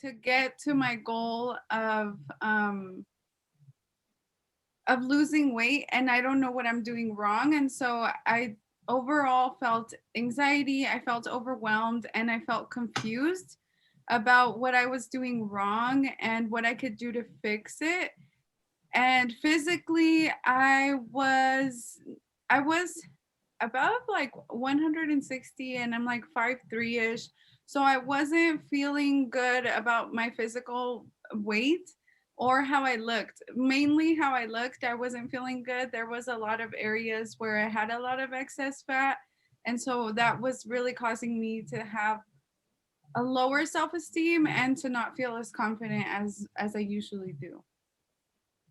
to get to my goal of losing weight, and I don't know what I'm doing wrong. And so I overall felt anxiety, I felt overwhelmed, and I felt confused about what I was doing wrong and what I could do to fix it. And physically, I was about like 160, and I'm like 5'3" ish. So I wasn't feeling good about my physical weight or how I looked. Mainly how I looked, I wasn't feeling good. There was a lot of areas where I had a lot of excess fat. And so that was really causing me to have a lower self-esteem and to not feel as confident as I usually do.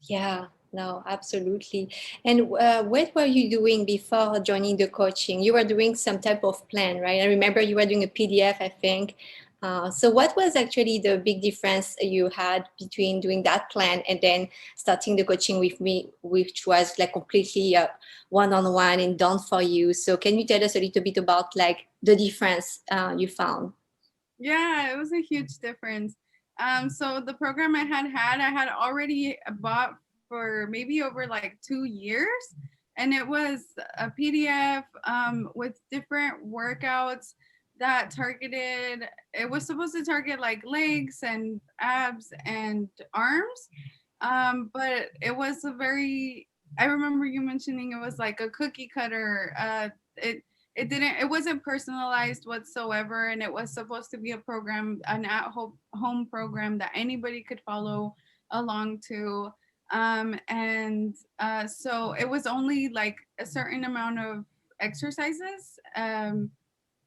Yeah, no, absolutely. And what were you doing before joining the coaching? You were doing some type of plan, right? I remember you were doing a PDF, I think. So what was actually the big difference you had between doing that plan and then starting the coaching with me, which was like completely one-on-one and done for you? So can you tell us a little bit about like the difference you found? Yeah, it was a huge difference. So the program I had already bought for maybe over like 2 years, and it was a PDF with different workouts that targeted. It was supposed to target like legs and abs and arms, but it was a very. I remember you mentioning it was like a cookie cutter. It wasn't personalized whatsoever, and it was supposed to be a program, an at home program that anybody could follow along to. And So it was only like a certain amount of exercises, and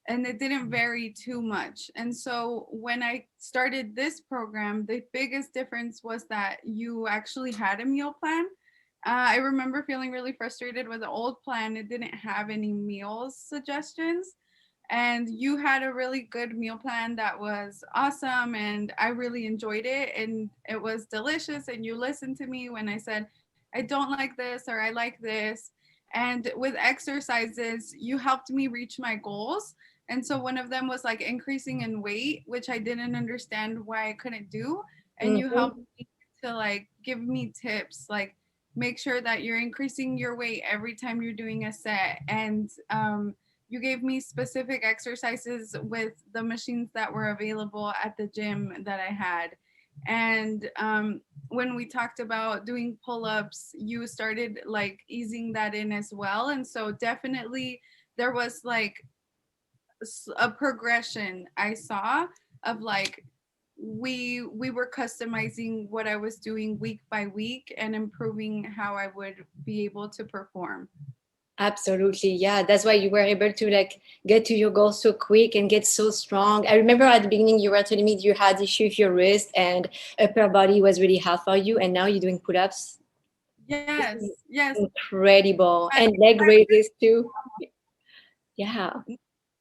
it didn't vary too much. And so when I started this program, the biggest difference was that you actually had a meal plan. I remember feeling really frustrated with the old plan. It didn't have any meals suggestions. And you had a really good meal plan that was awesome. And I really enjoyed it. And it was delicious. And you listened to me when I said, I don't like this or I like this. And with exercises, you helped me reach my goals. And so one of them was like increasing in weight, which I didn't understand why I couldn't do. And you helped Mhm. me to like give me tips, like make sure that you're increasing your weight every time you're doing a set. And you gave me specific exercises with the machines that were available at the gym that I had. And when we talked about doing pull ups, you started like easing that in as well. And so definitely there was like a progression I saw of like we were customizing what I was doing week by week and improving how I would be able to perform. Absolutely. Yeah. That's why you were able to like get to your goal so quick and get so strong. I remember at the beginning you were telling me you had issue with your wrist and upper body was really hard for you. And now you're doing pull-ups. This Yes, is yes. incredible. My, And leg my raises too. Yeah.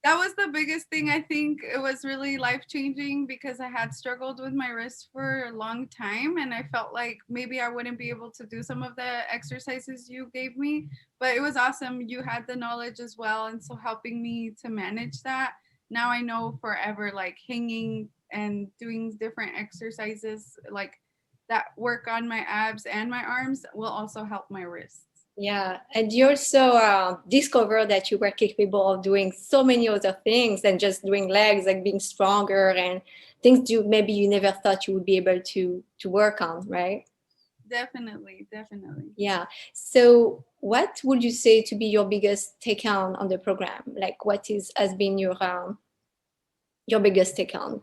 that was the biggest thing. I think it was really life changing because I had struggled with my wrist for a long time, and I felt like maybe I wouldn't be able to do some of the exercises you gave me. But it was awesome. You had the knowledge as well, and so helping me to manage that. Now I know forever, like hanging and doing different exercises like that work on my abs and my arms will also help my wrists. Yeah, and you also discovered that you were capable of doing so many other things than just doing legs, like being stronger and things you maybe you never thought you would be able to work on, right? Definitely, definitely. Yeah. So, what would you say to be your biggest take on the program? Like, what is has been your biggest take on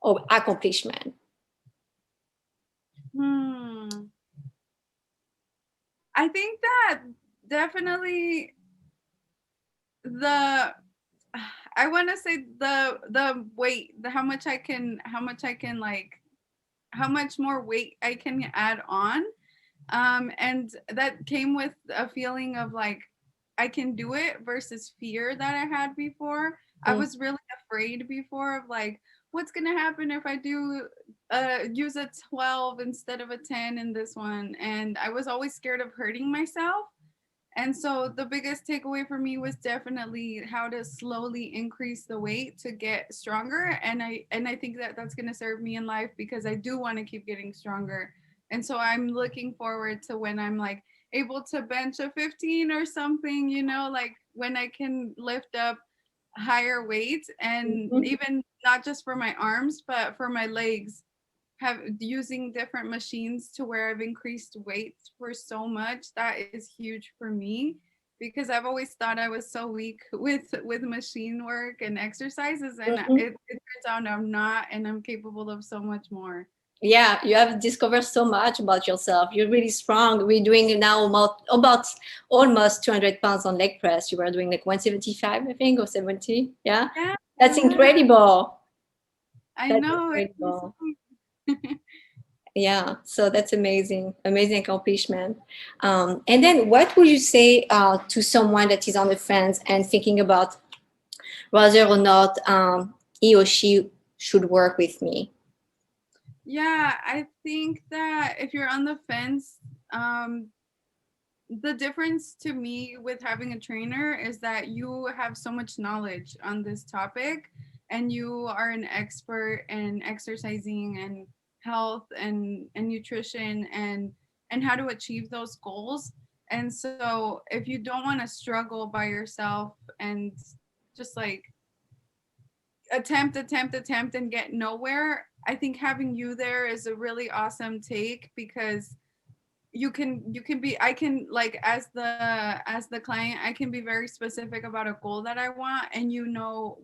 or accomplishment? Hmm. I think that definitely the I want to say the weight, the how much I can like how much more weight I can add on. And that came with a feeling of like I can do it versus fear that I had before. I Mm, was really afraid before of like what's going to happen if I do use a 12 instead of a 10 in this one, and I was always scared of hurting myself. And so the biggest takeaway for me was definitely how to slowly increase the weight to get stronger. And I think that that's going to serve me in life because I do want to keep getting stronger. And so I'm looking forward to when I'm like able to bench a 15 or something, like when I can lift up higher weights, and Mhm. even not just for my arms but for my legs, have using different machines to where I've increased weight for so much. That is huge for me because I've always thought I was so weak with machine work and exercises, and Mhm. it turns out I'm not, and I'm capable of so much more. Yeah, you have discovered so much about yourself. You're really strong. We're doing now about almost 200 pounds on leg press. You were doing like 175, I think, or 70. Yeah, Yeah, that's yeah, incredible. I That's know. It's incredible. Yeah, so that's amazing, amazing accomplishment. And then, what would you say to someone that is on the fence and thinking about whether or not he or she should work with me? Yeah, I think that if you're on the fence, um, the difference to me with having a trainer is that you have so much knowledge on this topic, and you are an expert in exercising and health and nutrition and how to achieve those goals. And so if you don't want to struggle by yourself and just like attempt and get nowhere, I think having you there is a really awesome take, because you can be I can, like, as the client, I can be very specific about a goal that I want, and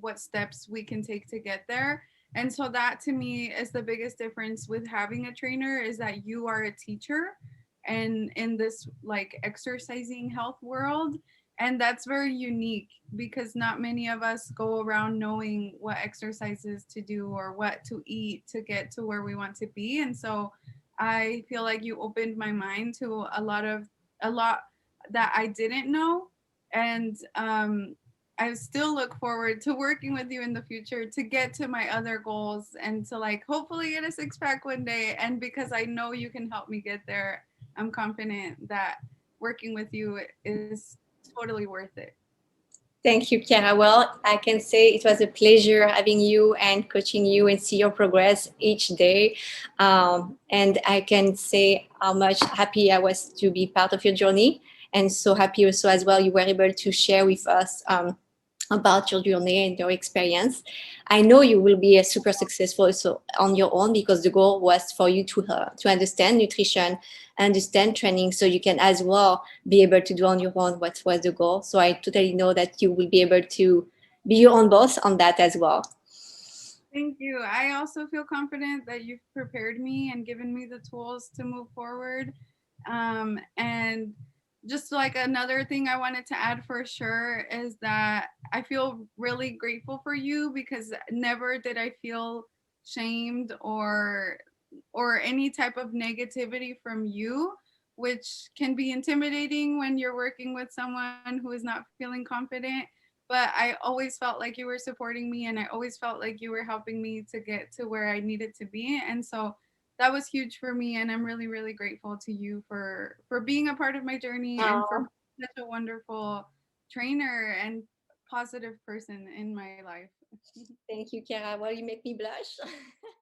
what steps we can take to get there. And so that to me is the biggest difference with having a trainer, is that you are a teacher and in this like exercising health world. And that's very unique because not many of us go around knowing what exercises to do or what to eat to get to where we want to be. And so I feel like you opened my mind to a lot that I didn't know. And I still look forward to working with you in the future to get to my other goals and to like hopefully get a six pack one day. And because I know you can help me get there, I'm confident that working with you is totally worth it. Thank you, Kiara. Well, I can say it was a pleasure having you and coaching you and see your progress each day. And I can say how much happy I was to be part of your journey. And so happy also as well you were able to share with us about your journey and your experience. I know you will be a super successful also on your own because the goal was for you to understand nutrition, understand training, so you can as well be able to do on your own what was the goal. So I totally know that you will be able to be your own boss on that as well. Thank you. I also feel confident that you've prepared me and given me the tools to move forward. And just like another thing I wanted to add for sure is that I feel really grateful for you because never did I feel shamed or any type of negativity from you, which can be intimidating when you're working with someone who is not feeling confident. But I always felt like you were supporting me, and I always felt like you were helping me to get to where I needed to be. And so that was huge for me, and I'm really really grateful to you for being a part of my journey and for Oh, being such a wonderful trainer and positive person in my life. thank you, Kiara. Well, you make me blush.